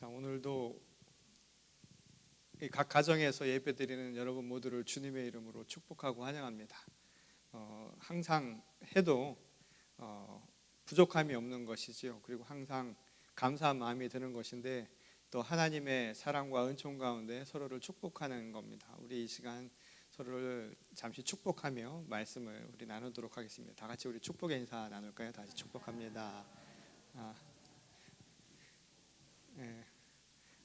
자, 오늘도 각 가정에서 예배드리는 여러분 모두를 주님의 이름으로 축복하고 환영합니다. 항상 해도 부족함이 없는 것이지요. 그리고 항상 감사한 마음이 드는 것인데 또 하나님의 사랑과 은총 가운데 서로를 축복하는 겁니다. 우리 이 시간 서로를 잠시 축복하며 말씀을 우리 나누도록 하겠습니다. 다 같이 우리 축복의 인사 나눌까요? 다시 축복합니다.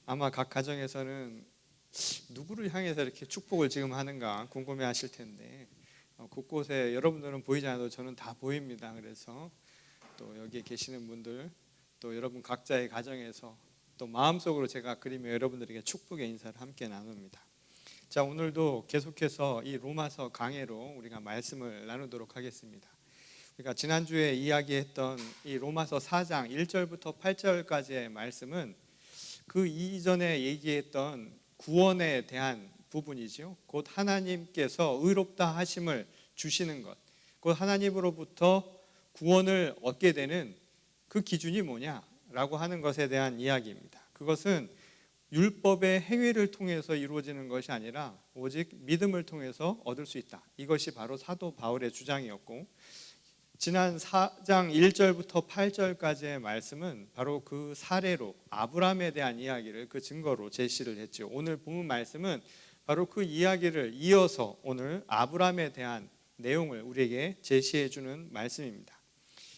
아마 각 가정에서는 누구를 향해서 이렇게 축복을 지금 하는가 궁금해 하실 텐데 곳곳에 여러분들은 보이지 않아도 저는 다 보입니다. 그래서 또 여기에 계시는 분들 또 여러분 각자의 가정에서 또 마음속으로 제가 그리며 여러분들에게 축복의 인사를 함께 나눕니다. 자, 오늘도 계속해서 이 로마서 강해로 우리가 말씀을 나누도록 하겠습니다. 우리가 지난주에 이야기했던 이 로마서 4장 1절부터 8절까지의 말씀은 그 이전에 얘기했던 구원에 대한 부분이죠. 곧 하나님께서 의롭다 하심을 주시는 것, 곧 하나님으로부터 구원을 얻게 되는 그 기준이 뭐냐라고 하는 것에 대한 이야기입니다. 그것은 율법의 행위를 통해서 이루어지는 것이 아니라 오직 믿음을 통해서 얻을 수 있다. 이것이 바로 사도 바울의 주장이었고, 지난 4장 1절부터 8절까지의 말씀은 바로 그 사례로 아브라함에 대한 이야기를 그 증거로 제시를 했죠. 오늘 본문 말씀은 바로 그 이야기를 이어서 오늘 아브라함에 대한 내용을 우리에게 제시해 주는 말씀입니다.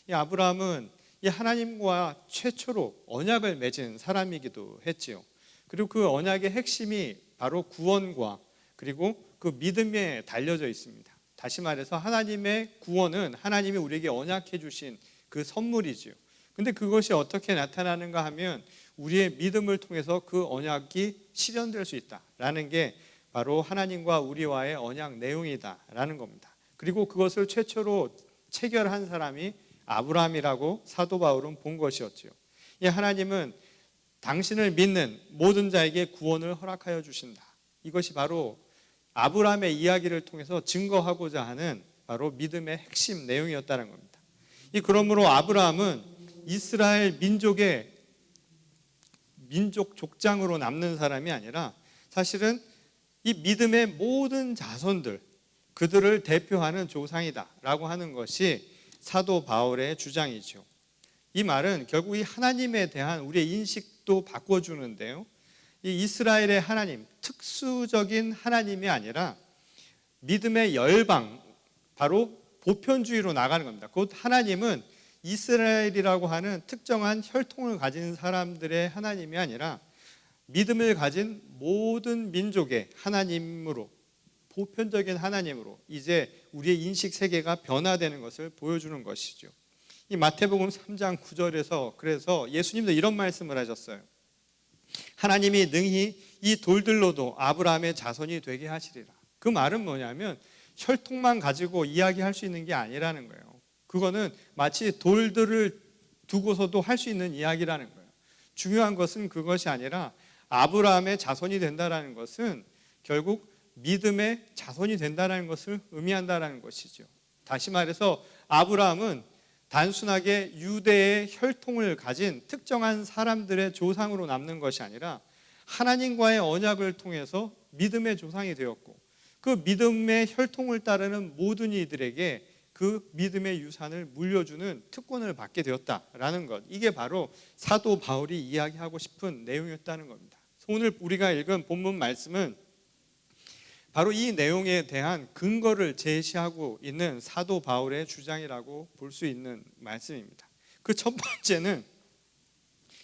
이 아브라함은 이 하나님과 최초로 언약을 맺은 사람이기도 했지요. 그리고 그 언약의 핵심이 바로 구원과 그리고 그 믿음에 달려져 있습니다. 다시 말해서 하나님의 구원은 하나님이 우리에게 언약해 주신 그 선물이지요. 근데 그것이 어떻게 나타나는가 하면 우리의 믿음을 통해서 그 언약이 실현될 수 있다라는 게 바로 하나님과 우리와의 언약 내용이다라는 겁니다. 그리고 그것을 최초로 체결한 사람이 아브라함이라고 사도 바울은 본 것이었지요. 이 하나님은 당신을 믿는 모든 자에게 구원을 허락하여 주신다. 이것이 바로 아브라함의 이야기를 통해서 증거하고자 하는 바로 믿음의 핵심 내용이었다는 겁니다. 그러므로 아브라함은 이스라엘 민족의 민족 족장으로 남는 사람이 아니라 사실은 이 믿음의 모든 자손들, 그들을 대표하는 조상이다라고 하는 것이 사도 바울의 주장이죠. 이 말은 결국 이 하나님에 대한 우리의 인식도 바꿔주는데요. 이 이스라엘의 하나님, 특수적인 하나님이 아니라 믿음의 열방, 바로 보편주의로 나가는 겁니다. 곧 하나님은 이스라엘이라고 하는 특정한 혈통을 가진 사람들의 하나님이 아니라 믿음을 가진 모든 민족의 하나님으로, 보편적인 하나님으로 이제 우리의 인식 세계가 변화되는 것을 보여주는 것이죠. 이 마태복음 3장 9절에서 그래서 예수님도 이런 말씀을 하셨어요. 하나님이 능히 이 돌들로도 아브라함의 자손이 되게 하시리라. 그 말은 뭐냐면 혈통만 가지고 이야기할 수 있는 게 아니라는 거예요. 그거는 마치 돌들을 두고서도 할 수 있는 이야기라는 거예요. 중요한 것은 그것이 아니라 아브라함의 자손이 된다는 것은 결국 믿음의 자손이 된다는 것을 의미한다는 것이죠. 다시 말해서 아브라함은 단순하게 유대의 혈통을 가진 특정한 사람들의 조상으로 남는 것이 아니라 하나님과의 언약을 통해서 믿음의 조상이 되었고 그 믿음의 혈통을 따르는 모든 이들에게 그 믿음의 유산을 물려주는 특권을 받게 되었다라는 것, 이게 바로 사도 바울이 이야기하고 싶은 내용이었다는 겁니다. 오늘 우리가 읽은 본문 말씀은 바로 이 내용에 대한 근거를 제시하고 있는 사도 바울의 주장이라고 볼 수 있는 말씀입니다. 그 첫 번째는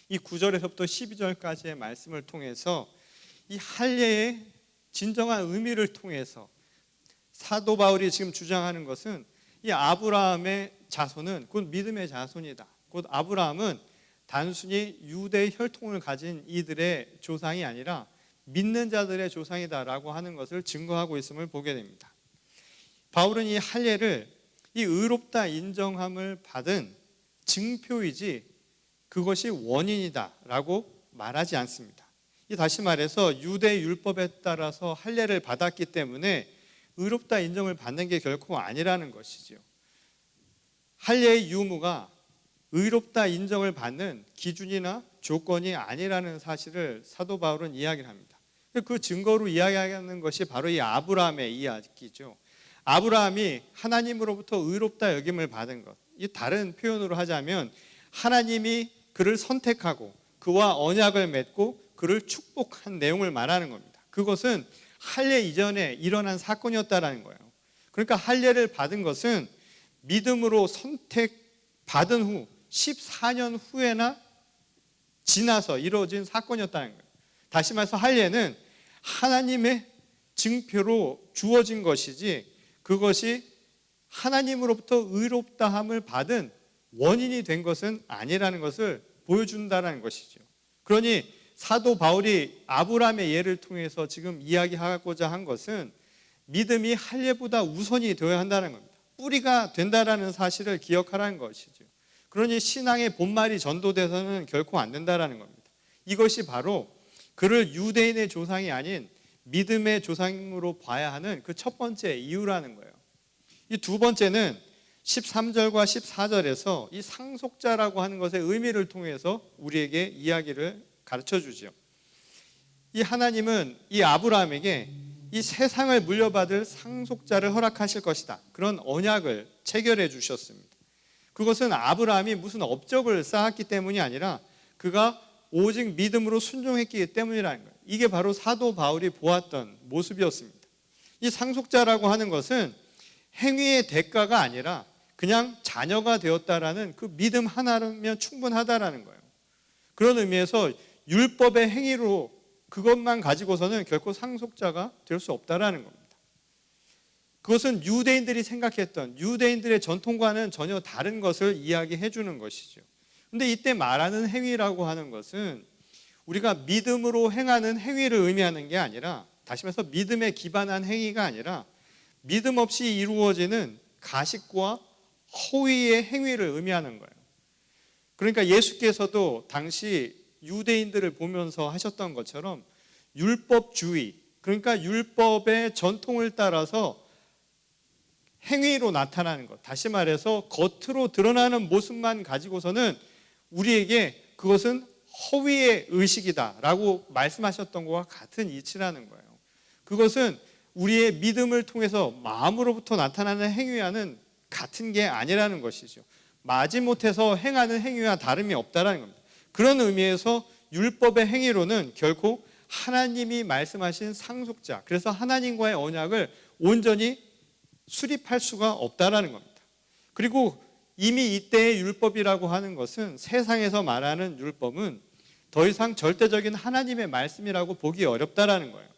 이 9절에서부터 12절까지의 말씀을 통해서 이 할례의 진정한 의미를 통해서 사도 바울이 지금 주장하는 것은 이 아브라함의 자손은 곧 믿음의 자손이다. 곧 아브라함은 단순히 유대의 혈통을 가진 이들의 조상이 아니라 믿는 자들의 조상이다라고 하는 것을 증거하고 있음을 보게 됩니다. 바울은 이 할례를 이 의롭다 인정함을 받은 증표이지 그것이 원인이다라고 말하지 않습니다. 다시 말해서 유대 율법에 따라서 할례를 받았기 때문에 의롭다 인정을 받는 게 결코 아니라는 것이죠. 할례의 유무가 의롭다 인정을 받는 기준이나 조건이 아니라는 사실을 사도 바울은 이야기를 합니다. 그 증거로 이야기하는 것이 바로 이 아브라함의 이야기죠. 아브라함이 하나님으로부터 의롭다 여김을 받은 것, 이 다른 표현으로 하자면 하나님이 그를 선택하고 그와 언약을 맺고 그를 축복한 내용을 말하는 겁니다. 그것은 할례 이전에 일어난 사건이었다라는 거예요. 그러니까 할례를 받은 것은 믿음으로 선택받은 후 14년 후에나 지나서 이루어진 사건이었다는 거예요. 다시 말해서 할례는 하나님의 증표로 주어진 것이지 그것이 하나님으로부터 의롭다함을 받은 원인이 된 것은 아니라는 것을 보여준다는 것이죠. 그러니 사도 바울이 아브라함의 예를 통해서 지금 이야기하고자 한 것은 믿음이 할례보다 우선이 되어야 한다는 겁니다. 뿌리가 된다라는 사실을 기억하라는 것이죠. 그러니 신앙의 본말이 전도돼서는 결코 안 된다라는 겁니다. 이것이 바로 그를 유대인의 조상이 아닌 믿음의 조상으로 봐야 하는 그 첫 번째 이유라는 거예요. 이 두 번째는 13절과 14절에서 이 상속자라고 하는 것의 의미를 통해서 우리에게 이야기를 가르쳐 주죠. 이 하나님은 이 아브라함에게 이 세상을 물려받을 상속자를 허락하실 것이다. 그런 언약을 체결해 주셨습니다. 그것은 아브라함이 무슨 업적을 쌓았기 때문이 아니라 그가 오직 믿음으로 순종했기 때문이라는 거예요. 이게 바로 사도 바울이 보았던 모습이었습니다. 이 상속자라고 하는 것은 행위의 대가가 아니라 그냥 자녀가 되었다라는 그 믿음 하나면 충분하다라는 거예요. 그런 의미에서 율법의 행위로 그것만 가지고서는 결코 상속자가 될 수 없다라는 겁니다. 그것은 유대인들이 생각했던 유대인들의 전통과는 전혀 다른 것을 이야기해 주는 것이죠. 그런데 이때 말하는 행위라고 하는 것은 우리가 믿음으로 행하는 행위를 의미하는 게 아니라, 다시 말해서 믿음에 기반한 행위가 아니라 믿음 없이 이루어지는 가식과 허위의 행위를 의미하는 거예요. 그러니까 예수께서도 당시 유대인들을 보면서 하셨던 것처럼 율법주의, 그러니까 율법의 전통을 따라서 행위로 나타나는 것, 다시 말해서 겉으로 드러나는 모습만 가지고서는 우리에게 그것은 허위의 의식이다라고 말씀하셨던 것과 같은 이치라는 거예요. 그것은 우리의 믿음을 통해서 마음으로부터 나타나는 행위와는 같은 게 아니라는 것이죠. 마지못해서 행하는 행위와 다름이 없다라는 겁니다. 그런 의미에서 율법의 행위로는 결코 하나님이 말씀하신 상속자, 그래서 하나님과의 언약을 온전히 수립할 수가 없다라는 겁니다. 그리고 이미 이때의 율법이라고 하는 것은, 세상에서 말하는 율법은 더 이상 절대적인 하나님의 말씀이라고 보기 어렵다라는 거예요.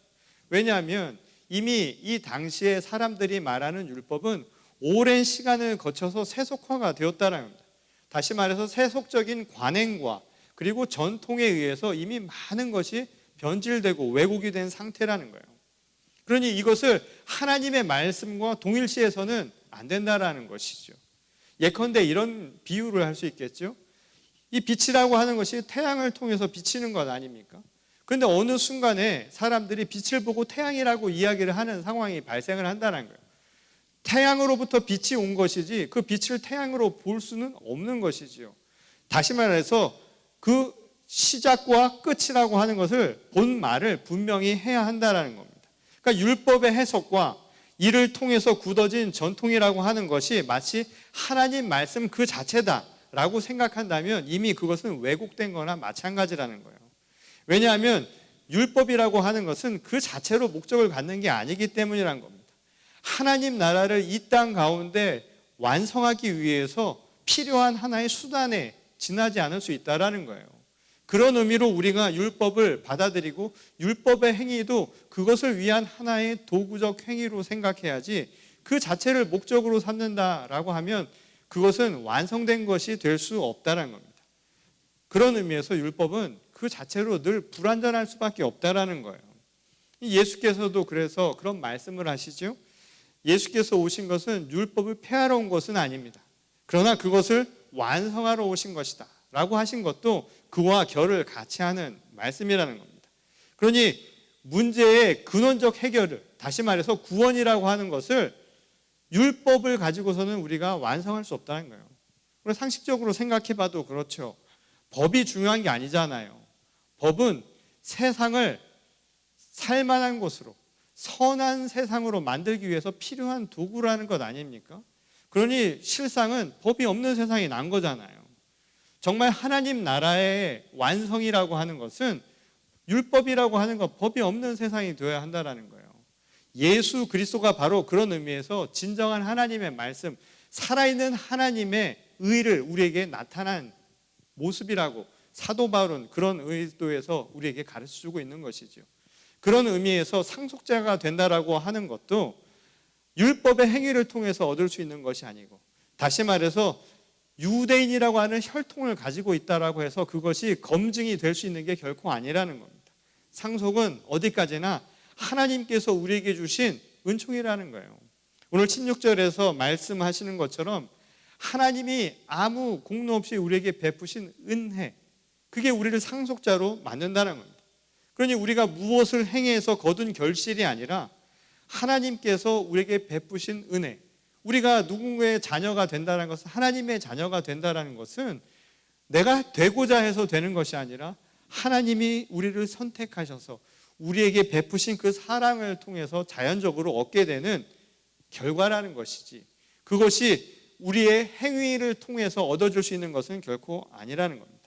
왜냐하면 이미 이 당시에 사람들이 말하는 율법은 오랜 시간을 거쳐서 세속화가 되었다는 겁니다. 다시 말해서 세속적인 관행과 그리고 전통에 의해서 이미 많은 것이 변질되고 왜곡이 된 상태라는 거예요. 그러니 이것을 하나님의 말씀과 동일시해서는 안 된다라는 것이죠. 예컨대 이런 비유를 할 수 있겠죠. 이 빛이라고 하는 것이 태양을 통해서 비치는 것 아닙니까? 그런데 어느 순간에 사람들이 빛을 보고 태양이라고 이야기를 하는 상황이 발생을 한다는 거예요. 태양으로부터 빛이 온 것이지 그 빛을 태양으로 볼 수는 없는 것이지요. 다시 말해서 그 시작과 끝이라고 하는 것을 본 말을 분명히 해야 한다는 겁니다. 그러니까 율법의 해석과 이를 통해서 굳어진 전통이라고 하는 것이 마치 하나님 말씀 그 자체다라고 생각한다면 이미 그것은 왜곡된 거나 마찬가지라는 거예요. 왜냐하면 율법이라고 하는 것은 그 자체로 목적을 갖는 게 아니기 때문이라는 겁니다. 하나님 나라를 이 땅 가운데 완성하기 위해서 필요한 하나의 수단에 지나지 않을 수 있다라는 거예요. 그런 의미로 우리가 율법을 받아들이고 율법의 행위도 그것을 위한 하나의 도구적 행위로 생각해야지, 그 자체를 목적으로 삼는다라고 하면 그것은 완성된 것이 될 수 없다는 겁니다. 그런 의미에서 율법은 그 자체로 늘 불완전할 수밖에 없다라는 거예요. 예수께서도 그래서 그런 말씀을 하시죠. 예수께서 오신 것은 율법을 폐하러 온 것은 아닙니다. 그러나 그것을 완성하러 오신 것이다 라고 하신 것도 그와 결을 같이 하는 말씀이라는 겁니다. 그러니 문제의 근원적 해결을, 다시 말해서 구원이라고 하는 것을 율법을 가지고서는 우리가 완성할 수 없다는 거예요. 상식적으로 생각해 봐도 그렇죠. 법이 중요한 게 아니잖아요. 법은 세상을 살만한 곳으로, 선한 세상으로 만들기 위해서 필요한 도구라는 것 아닙니까? 그러니 실상은 법이 없는 세상이 난 거잖아요. 정말 하나님 나라의 완성이라고 하는 것은 율법이라고 하는 것, 법이 없는 세상이 되어야 한다는 거예요. 예수 그리스도가 바로 그런 의미에서 진정한 하나님의 말씀, 살아있는 하나님의 의를 우리에게 나타난 모습이라고 사도 바울은 그런 의도에서 우리에게 가르쳐주고 있는 것이죠. 그런 의미에서 상속자가 된다라고 하는 것도 율법의 행위를 통해서 얻을 수 있는 것이 아니고, 다시 말해서 유대인이라고 하는 혈통을 가지고 있다라고 해서 그것이 검증이 될 수 있는 게 결코 아니라는 겁니다. 상속은 어디까지나 하나님께서 우리에게 주신 은총이라는 거예요. 오늘 16절에서 말씀하시는 것처럼 하나님이 아무 공로 없이 우리에게 베푸신 은혜, 그게 우리를 상속자로 만든다는 겁니다. 그러니 우리가 무엇을 행해서 거둔 결실이 아니라 하나님께서 우리에게 베푸신 은혜, 우리가 누군가의 자녀가 된다는 것은, 하나님의 자녀가 된다는 것은 내가 되고자 해서 되는 것이 아니라 하나님이 우리를 선택하셔서 우리에게 베푸신 그 사랑을 통해서 자연적으로 얻게 되는 결과라는 것이지, 그것이 우리의 행위를 통해서 얻어줄 수 있는 것은 결코 아니라는 겁니다.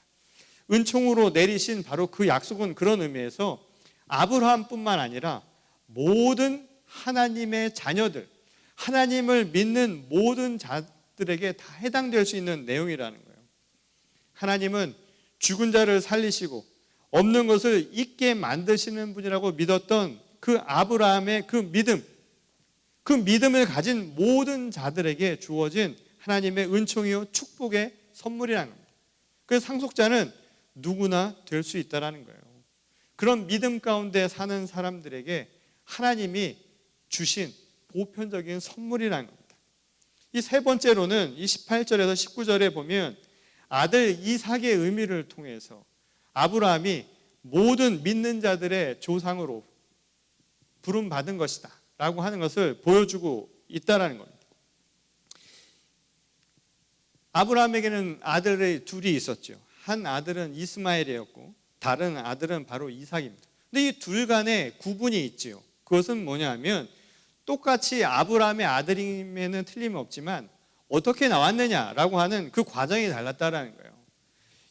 은총으로 내리신 바로 그 약속은 그런 의미에서 아브라함뿐만 아니라 모든 하나님의 자녀들, 하나님을 믿는 모든 자들에게 다 해당될 수 있는 내용이라는 거예요. 하나님은 죽은 자를 살리시고 없는 것을 있게 만드시는 분이라고 믿었던 그 아브라함의 그 믿음을 가진 모든 자들에게 주어진 하나님의 은총이요 축복의 선물이라는 겁니다. 그래서 상속자는 누구나 될 수 있다는 거예요. 그런 믿음 가운데 사는 사람들에게 하나님이 주신 보편적인 선물이라는 겁니다. 이 세 번째로는 이 18절에서 19절에 보면 아들 이삭의 의미를 통해서 아브라함이 모든 믿는 자들의 조상으로 부름받은 것이다 라고 하는 것을 보여주고 있다는 겁니다. 아브라함에게는 아들이 둘이 있었죠. 한 아들은 이스마엘이었고 다른 아들은 바로 이삭입니다. 근데 이 둘 간에 구분이 있지요. 그것은 뭐냐면 똑같이 아브라함의 아들임에는 틀림없지만 어떻게 나왔느냐라고 하는 그 과정이 달랐다는 거예요.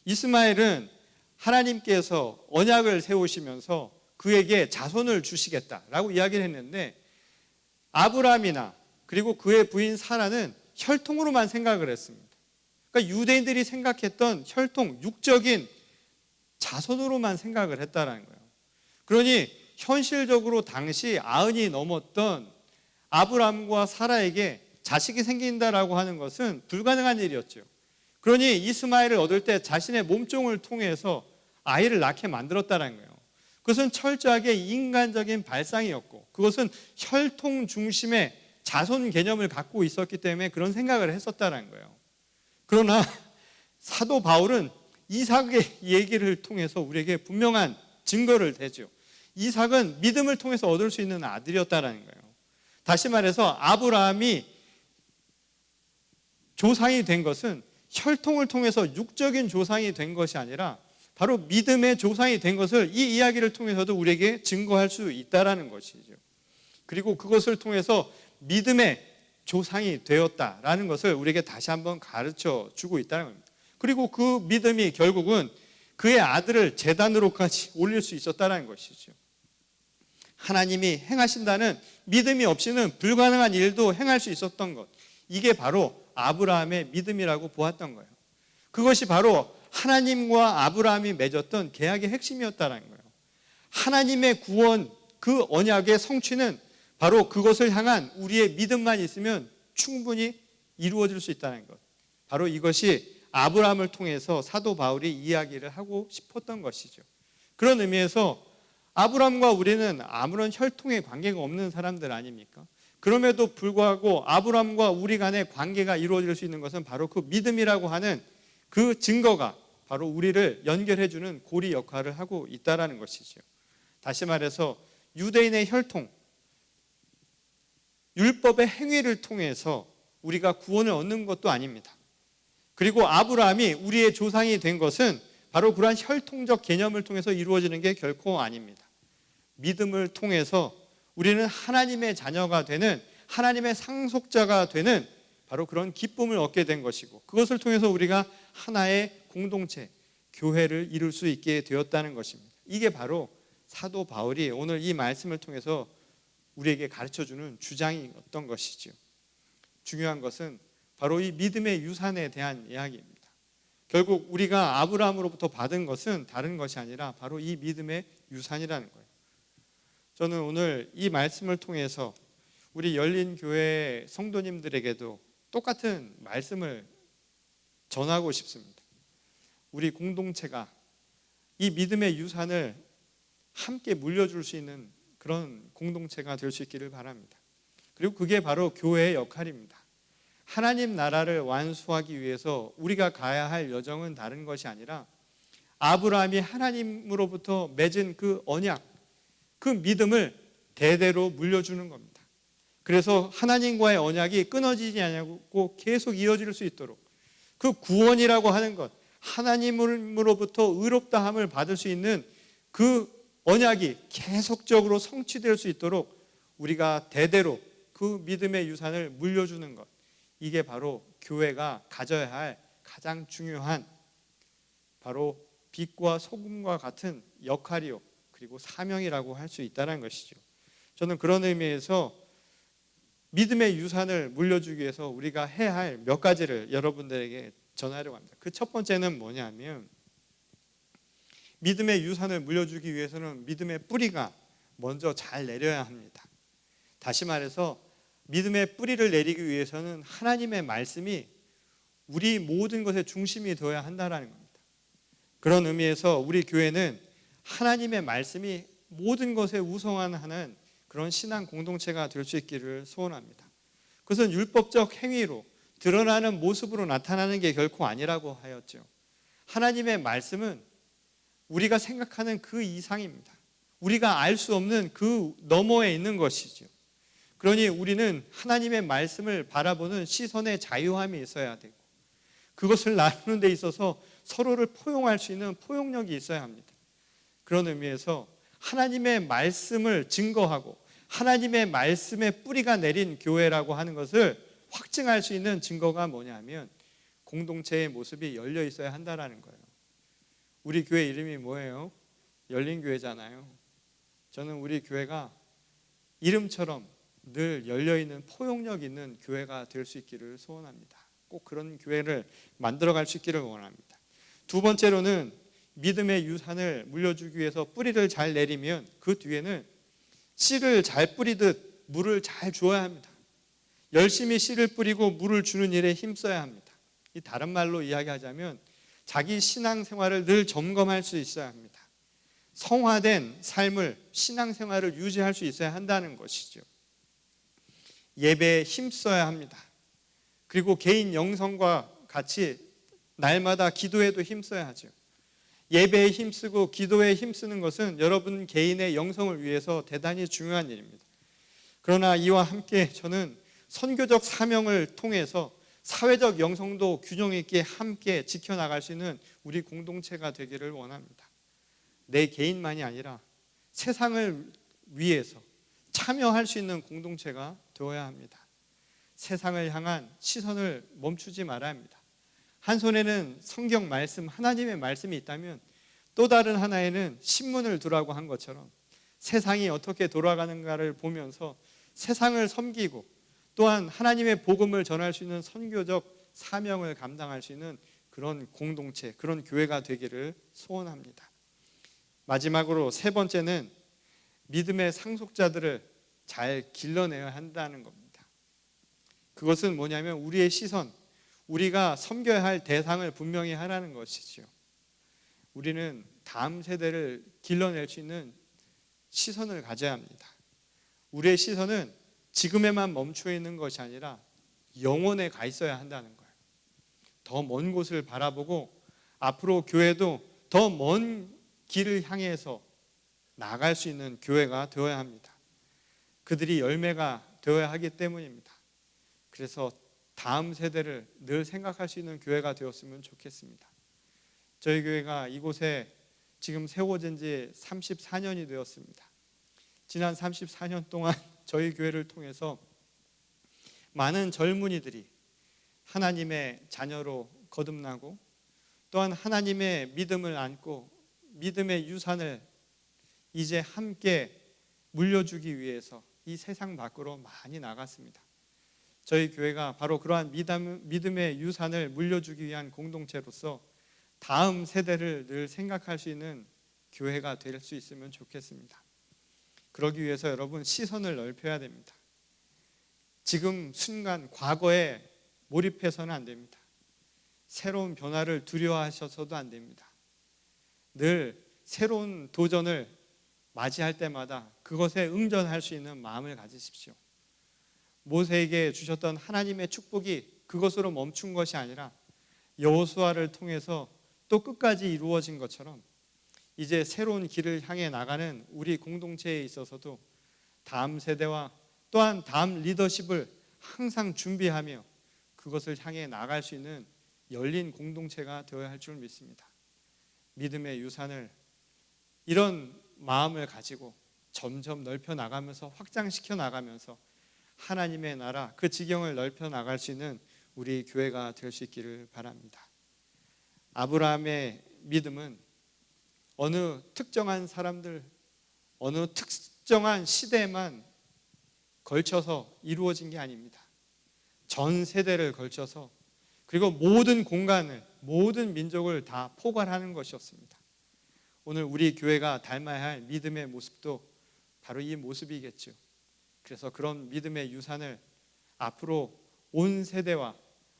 이스마엘은 하나님께서 언약을 세우시면서 그에게 자손을 주시겠다라고 이야기를 했는데, 아브라함이나 그리고 그의 부인 사라는 혈통으로만 생각을 했습니다. 그러니까 유대인들이 생각했던 혈통, 육적인 자손으로만 생각을 했다는 거예요. 그러니 현실적으로 당시 90이 넘었던 아브라함과 사라에게 자식이 생긴다라고 하는 것은 불가능한 일이었죠. 그러니 이스마엘을 얻을 때 자신의 몸종을 통해서 아이를 낳게 만들었다는 거예요. 그것은 철저하게 인간적인 발상이었고, 그것은 혈통 중심의 자손 개념을 갖고 있었기 때문에 그런 생각을 했었다는 거예요. 그러나 사도 바울은 이삭의 얘기를 통해서 우리에게 분명한 증거를 대죠. 이삭은 믿음을 통해서 얻을 수 있는 아들이었다는 거예요. 다시 말해서 아브라함이 조상이 된 것은 혈통을 통해서 육적인 조상이 된 것이 아니라 바로 믿음의 조상이 된 것을 이 이야기를 통해서도 우리에게 증거할 수 있다는 것이죠. 그리고 그것을 통해서 믿음의 조상이 되었다라는 것을 우리에게 다시 한번 가르쳐 주고 있다는 겁니다. 그리고 그 믿음이 결국은 그의 아들을 제단으로까지 올릴 수 있었다는 것이죠. 하나님이 행하신다는 믿음이 없이는 불가능한 일도 행할 수 있었던 것, 이게 바로 아브라함의 믿음이라고 보았던 거예요. 그것이 바로 하나님과 아브라함이 맺었던 계약의 핵심이었다는 거예요. 하나님의 구원, 그 언약의 성취는 바로 그것을 향한 우리의 믿음만 있으면 충분히 이루어질 수 있다는 것, 바로 이것이 아브라함을 통해서 사도 바울이 이야기를 하고 싶었던 것이죠. 그런 의미에서 아브라함과 우리는 아무런 혈통의 관계가 없는 사람들 아닙니까? 그럼에도 불구하고 아브라함과 우리 간의 관계가 이루어질 수 있는 것은 바로 그 믿음이라고 하는 그 증거가 바로 우리를 연결해주는 고리 역할을 하고 있다는 것이죠. 다시 말해서 유대인의 혈통, 율법의 행위를 통해서 우리가 구원을 얻는 것도 아닙니다. 그리고 아브라함이 우리의 조상이 된 것은 바로 그러한 혈통적 개념을 통해서 이루어지는 게 결코 아닙니다. 믿음을 통해서 우리는 하나님의 자녀가 되는, 하나님의 상속자가 되는 바로 그런 기쁨을 얻게 된 것이고, 그것을 통해서 우리가 하나의 공동체, 교회를 이룰 수 있게 되었다는 것입니다. 이게 바로 사도 바울이 오늘 이 말씀을 통해서 우리에게 가르쳐주는 주장이었던 것이죠. 중요한 것은 바로 이 믿음의 유산에 대한 이야기입니다. 결국 우리가 아브라함으로부터 받은 것은 다른 것이 아니라 바로 이 믿음의 유산이라는 거예요. 저는 오늘 이 말씀을 통해서 우리 열린교회 성도님들에게도 똑같은 말씀을 전하고 싶습니다. 우리 공동체가 이 믿음의 유산을 함께 물려줄 수 있는 그런 공동체가 될 수 있기를 바랍니다. 그리고 그게 바로 교회의 역할입니다. 하나님 나라를 완수하기 위해서 우리가 가야 할 여정은 다른 것이 아니라 아브라함이 하나님으로부터 맺은 그 언약, 그 믿음을 대대로 물려주는 겁니다. 그래서 하나님과의 언약이 끊어지지 않고 계속 이어질 수 있도록, 그 구원이라고 하는 것, 하나님으로부터 의롭다함을 받을 수 있는 그 언약이 계속적으로 성취될 수 있도록 우리가 대대로 그 믿음의 유산을 물려주는 것, 이게 바로 교회가 가져야 할 가장 중요한 바로 빛과 소금과 같은 역할이요, 그리고 사명이라고 할 수 있다는 것이죠. 저는 그런 의미에서 믿음의 유산을 물려주기 위해서 우리가 해야 할 몇 가지를 여러분들에게 전하려고 합니다. 그 첫 번째는 뭐냐면, 믿음의 유산을 물려주기 위해서는 믿음의 뿌리가 먼저 잘 내려야 합니다. 다시 말해서 믿음의 뿌리를 내리기 위해서는 하나님의 말씀이 우리 모든 것의 중심이 되어야 한다는 겁니다. 그런 의미에서 우리 교회는 하나님의 말씀이 모든 것에 우선하는 그런 신앙 공동체가 될 수 있기를 소원합니다. 그것은 율법적 행위로 드러나는 모습으로 나타나는 게 결코 아니라고 하였죠. 하나님의 말씀은 우리가 생각하는 그 이상입니다. 우리가 알 수 없는 그 너머에 있는 것이죠. 그러니 우리는 하나님의 말씀을 바라보는 시선의 자유함이 있어야 되고, 그것을 나누는 데 있어서 서로를 포용할 수 있는 포용력이 있어야 합니다. 그런 의미에서 하나님의 말씀을 증거하고 하나님의 말씀의 뿌리가 내린 교회라고 하는 것을 확증할 수 있는 증거가 뭐냐면 공동체의 모습이 열려 있어야 한다는 거예요. 우리 교회 이름이 뭐예요? 열린교회잖아요. 저는 우리 교회가 이름처럼 늘 열려있는 포용력 있는 교회가 될 수 있기를 소원합니다. 꼭 그런 교회를 만들어갈 수 있기를 원합니다. 두 번째로는 믿음의 유산을 물려주기 위해서 뿌리를 잘 내리면 그 뒤에는 씨를 잘 뿌리듯 물을 잘 주어야 합니다. 열심히 씨를 뿌리고 물을 주는 일에 힘써야 합니다. 이 다른 말로 이야기하자면 자기 신앙생활을 늘 점검할 수 있어야 합니다. 성화된 삶을, 신앙생활을 유지할 수 있어야 한다는 것이죠. 예배에 힘써야 합니다. 그리고 개인 영성과 같이 날마다 기도에도 힘써야 하죠. 예배에 힘쓰고 기도에 힘쓰는 것은 여러분 개인의 영성을 위해서 대단히 중요한 일입니다. 그러나 이와 함께 저는 선교적 사명을 통해서 사회적 영성도 균형 있게 함께 지켜나갈 수 있는 우리 공동체가 되기를 원합니다. 내 개인만이 아니라 세상을 위해서 참여할 수 있는 공동체가 되어야 합니다. 세상을 향한 시선을 멈추지 말아야 합니다. 한 손에는 성경 말씀, 하나님의 말씀이 있다면 또 다른 하나에는 신문을 두라고 한 것처럼 세상이 어떻게 돌아가는가를 보면서 세상을 섬기고 또한 하나님의 복음을 전할 수 있는 선교적 사명을 감당할 수 있는 그런 공동체, 그런 교회가 되기를 소원합니다. 마지막으로 세 번째는 믿음의 상속자들을 잘 길러내야 한다는 겁니다. 그것은 뭐냐면 우리의 시선, 우리가 섬겨야 할 대상을 분명히 하라는 것이죠. 우리는 다음 세대를 길러낼 수 있는 시선을 가져야 합니다. 우리의 시선은 지금에만 멈춰 있는 것이 아니라 영원에 가 있어야 한다는 거예요. 더 먼 곳을 바라보고 앞으로 교회도 더 먼 길을 향해서 나아갈 수 있는 교회가 되어야 합니다. 그들이 열매가 되어야 하기 때문입니다. 그래서 다음 세대를 늘 생각할 수 있는 교회가 되었으면 좋겠습니다. 저희 교회가 이곳에 지금 세워진 지 34년이 되었습니다. 지난 34년 동안 저희 교회를 통해서 많은 젊은이들이 하나님의 자녀로 거듭나고 또한 하나님의 믿음을 안고 믿음의 유산을 이제 함께 물려주기 위해서 이 세상 밖으로 많이 나갔습니다. 저희 교회가 바로 그러한 믿음의 유산을 물려주기 위한 공동체로서 다음 세대를 늘 생각할 수 있는 교회가 될 수 있으면 좋겠습니다. 그러기 위해서 여러분 시선을 넓혀야 됩니다. 지금 순간 과거에 몰입해서는 안 됩니다. 새로운 변화를 두려워하셔서도 안 됩니다. 늘 새로운 도전을 맞이할 때마다 그것에 응전할 수 있는 마음을 가지십시오. 모세에게 주셨던 하나님의 축복이 그것으로 멈춘 것이 아니라 여호수아를 통해서 또 끝까지 이루어진 것처럼 이제 새로운 길을 향해 나가는 우리 공동체에 있어서도 다음 세대와 또한 다음 리더십을 항상 준비하며 그것을 향해 나갈 수 있는 열린 공동체가 되어야 할 줄 믿습니다. 믿음의 유산을 이런 마음을 가지고 점점 넓혀 나가면서 확장시켜 나가면서 하나님의 나라 그 지경을 넓혀 나갈 수 있는 우리 교회가 될 수 있기를 바랍니다. 아브라함의 믿음은 어느 특정한 사람들, 어느 특정한 시대에만 걸쳐서 이루어진 게 아닙니다. 전 세대를 걸쳐서 그리고 모든 공간을, 모든 민족을 다 포괄하는 것이었습니다. 오늘 우리 교회가 닮아야 할 믿음의 모습도 바로 이 모습이겠죠. 그래서 그런 믿음의 유산을 앞으로 온 세대와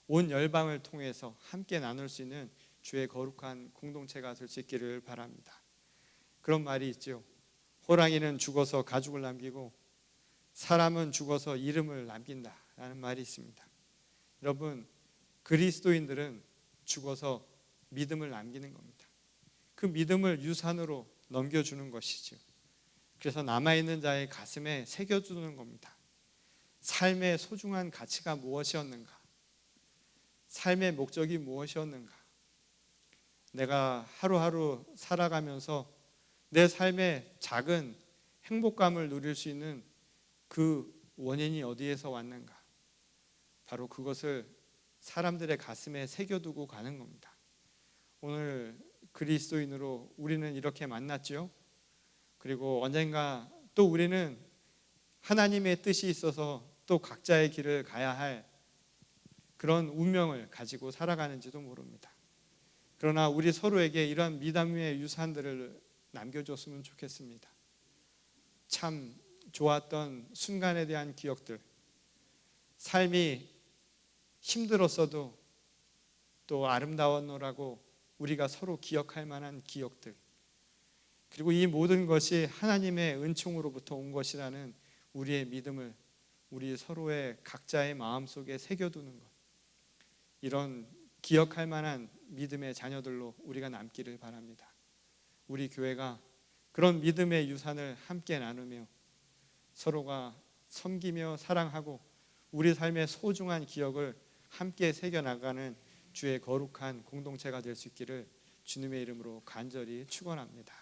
온 열방을 통해서 함께 나눌 수 있는 주의 거룩한 공동체가 될 수 있기를 바랍니다. 그런 말이 있죠. 호랑이는 죽어서 가죽을 남기고 사람은 죽어서 이름을 남긴다라는 말이 있습니다. 여러분, 그리스도인들은 죽어서 믿음을 남기는 겁니다. 그 믿음을 유산으로 넘겨주는 것이죠. 그래서 남아있는 자의 가슴에 새겨주는 겁니다. 삶의 소중한 가치가 무엇이었는가? 삶의 목적이 무엇이었는가? 내가 하루하루 살아가면서 내 삶의 작은 행복감을 누릴 수 있는 그 원인이 어디에서 왔는가? 바로 그것을 사람들의 가슴에 새겨두고 가는 겁니다. 오늘 그리스도인으로 우리는 이렇게 만났죠. 그리고 언젠가 또 우리는 하나님의 뜻이 있어서 또 각자의 길을 가야 할 그런 운명을 가지고 살아가는지도 모릅니다. 그러나 우리 서로에게 이런 믿음의 유산들을 남겨줬으면 좋겠습니다. 참 좋았던 순간에 대한 기억들, 삶이 힘들었어도 또 아름다웠노라고 우리가 서로 기억할 만한 기억들, 그리고 이 모든 것이 하나님의 은총으로부터 온 것이라는 우리의 믿음을 우리 서로의 각자의 마음속에 새겨두는 것, 이런 기억할 만한 믿음의 자녀들로 우리가 남기를 바랍니다. 우리 교회가 그런 믿음의 유산을 함께 나누며 서로가 섬기며 사랑하고 우리 삶의 소중한 기억을 함께 새겨나가는 주의 거룩한 공동체가 될 수 있기를 주님의 이름으로 간절히 축원합니다.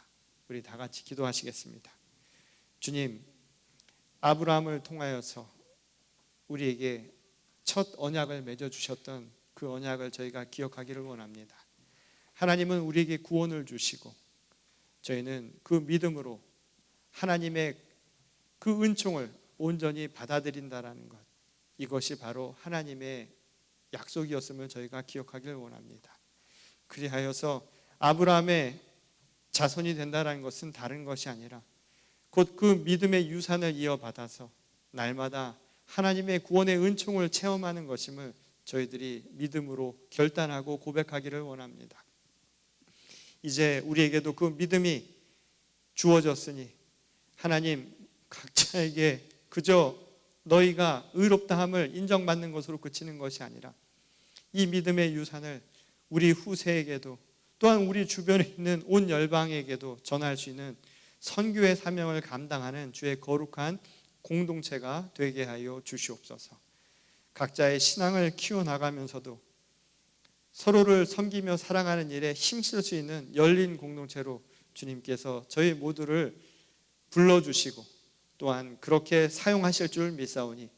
우리 다 같이 기도하시겠습니다. 주님, 아브라함을 통하여서 우리에게 첫 언약을 맺어주셨던 그 언약을 저희가 기억하기를 원합니다. 하나님은 우리에게 구원을 주시고 저희는 그 믿음으로 하나님의 그 은총을 온전히 받아들인다라는 것, 이것이 바로 하나님의 약속이었음을 저희가 기억하기를 원합니다. 그리하여서 아브라함의 자손이 된다는 것은 다른 것이 아니라 곧 그 믿음의 유산을 이어받아서 날마다 하나님의 구원의 은총을 체험하는 것임을 저희들이 믿음으로 결단하고 고백하기를 원합니다. 이제 우리에게도 그 믿음이 주어졌으니 하나님, 각자에게 그저 너희가 의롭다함을 인정받는 것으로 그치는 것이 아니라 이 믿음의 유산을 우리 후세에게도 또한 우리 주변에 있는 온 열방에게도 전할 수 있는 선교의 사명을 감당하는 주의 거룩한 공동체가 되게 하여 주시옵소서. 각자의 신앙을 키워나가면서도 서로를 섬기며 사랑하는 일에 힘쓸 수 있는 열린 공동체로 주님께서 저희 모두를 불러주시고 또한 그렇게 사용하실 줄 믿사오니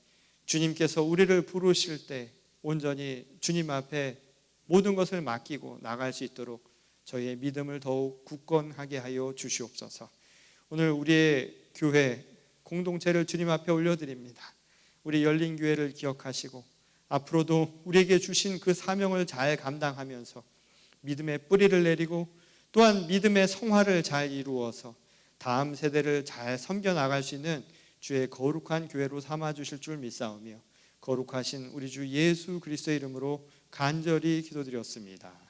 주님께서 우리를 부르실 때 온전히 주님 앞에 모든 것을 맡기고 나갈 수 있도록 저희의 믿음을 더욱 굳건하게 하여 주시옵소서. 오늘 우리의 교회 공동체를 주님 앞에 올려드립니다. 우리 열린 교회를 기억하시고 앞으로도 우리에게 주신 그 사명을 잘 감당하면서 믿음의 뿌리를 내리고 또한 믿음의 성화를 잘 이루어서 다음 세대를 잘 섬겨나갈 수 있는 주의 거룩한 교회로 삼아주실 줄 믿사오며 거룩하신 우리 주 예수 그리스도의 이름으로 간절히 기도드렸습니다.